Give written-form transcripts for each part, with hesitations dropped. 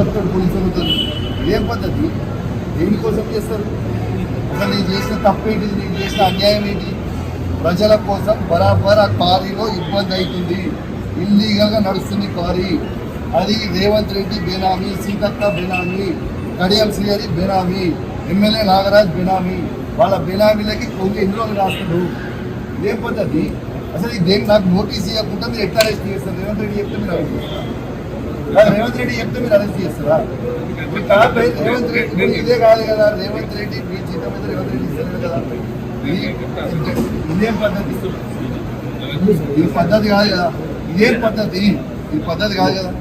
బతుకుతాడు పోలీసు అవుతారు. ఏం పద్ధతి? దేనికోసం చేస్తారు? అసలు నేను చేసిన తప్పేంటి, నేను చేసిన అన్యాయం ఏంటి? ప్రజల కోసం బరాబర్ ఆ క్వారీలో ఇబ్బంది అవుతుంది, ఇల్లీగల్గా నడుస్తుంది క్వారీ. అది రేవంత్ రెడ్డి బేనామీ, సీతక్క బేనామీ, కడియం శ్రీహరి బేనామీ, ఎమ్మెల్యే నాగరాజ్ బేనామీ. వాళ్ళ బేనామీలకి కొంచెం ఎన్ని రోజులు రాస్తాడు? ఏం పద్ధతి? అసలు ఈ దేనికి నాకు నోటీస్ ఇవ్వకుండా మీరు ఎట్లా అరెస్ట్ చేస్తారు? రేవంత్ రెడ్డి చెప్తే మీరు అరెస్ట్ చేస్తారు? రేవంత్ రెడ్డి చెప్తే మీరు అరెస్ట్ చేస్తారా? రేవంత్ రెడ్డి ఇదే కాదు కదా, రేవంత్ రెడ్డి మీ జీతం మీద రేవంత్ రెడ్డి ఇస్తారు కదా. ఇదేం పద్ధతి? ఈ పద్ధతి కాదు కదా, ఇదేం పద్ధతి? ఈ పద్ధతి కాదు కదా.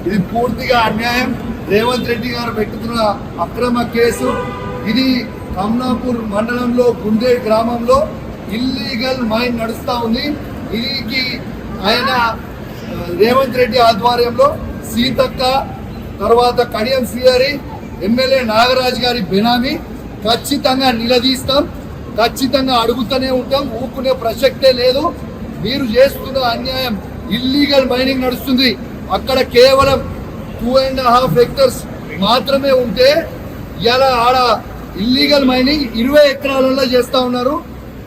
ఇది పూర్తిగా అన్యాయం. రేవంత్ రెడ్డి గారు పెట్టుకున్న అక్రమ కేసు ఇది. కమలాపూర్ మండలంలో గుండే గ్రామంలో ఇల్లీగల్ మైన్ నడుస్తూ ఉంది. దీనికి ఆయన రేవంత్ రెడ్డి ఆధ్వర్యంలో సీతక్క, తర్వాత కడియం శ్రీహరి, ఎమ్మెల్యే నాగరాజ్ గారి బెనామీ. ఖచ్చితంగా నిలదీస్తాం, ఖచ్చితంగా అడుగుతూనే ఉంటాం, ఊరుకునే ప్రసక్తే లేదు. మీరు చేస్తున్న అన్యాయం. ఇల్లీగల్ మైనింగ్ నడుస్తుంది అక్కడ, కేవలం 2.5 ఎకర్స్ మాత్రమే ఉంటే ఇలా ఆడ ఇల్లీగల్ మైనింగ్ 20 ఎకరాలలో చేస్తూ ఉన్నారు.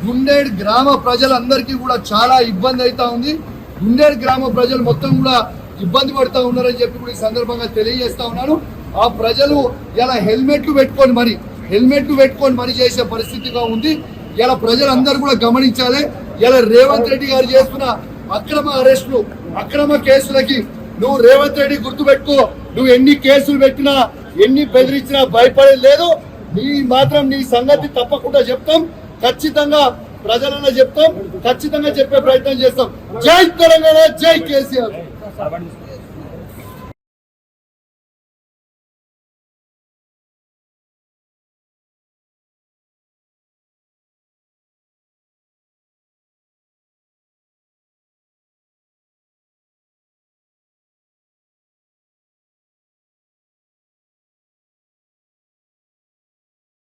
గుండేడ్ గ్రామ ప్రజలందరికీ కూడా చాలా ఇబ్బంది అవుతా ఉంది. గుండేడ్ గ్రామ ప్రజలు మొత్తం కూడా ఇబ్బంది పడుతూ ఉన్నారని చెప్పి కూడా ఈ సందర్భంగా తెలియజేస్తా ఉన్నాను. ఆ ప్రజలు ఇలా హెల్మెట్లు పెట్టుకొని మరి చేసే పరిస్థితిగా ఉంది. ఇలా ప్రజలందరూ కూడా గమనించాలి. ఇలా రేవంత్ రెడ్డి గారు చేస్తున్న అక్రమ అరెస్టులు, అక్రమ కేసులకి నువ్వు రేవంత్ రెడ్డి గుర్తుపెట్టుకో. నువ్వు ఎన్ని కేసులు పెట్టినా, ఎన్ని బెదిరించినా భయపడేది లేదు. నీ సంగతి తప్పకుండా చెప్తాం, ఖచ్చితంగా ప్రజలలో చెప్తాం, ఖచ్చితంగా చెప్పే ప్రయత్నం చేస్తాం. జై తెలంగాణ, జై కేసీఆర్.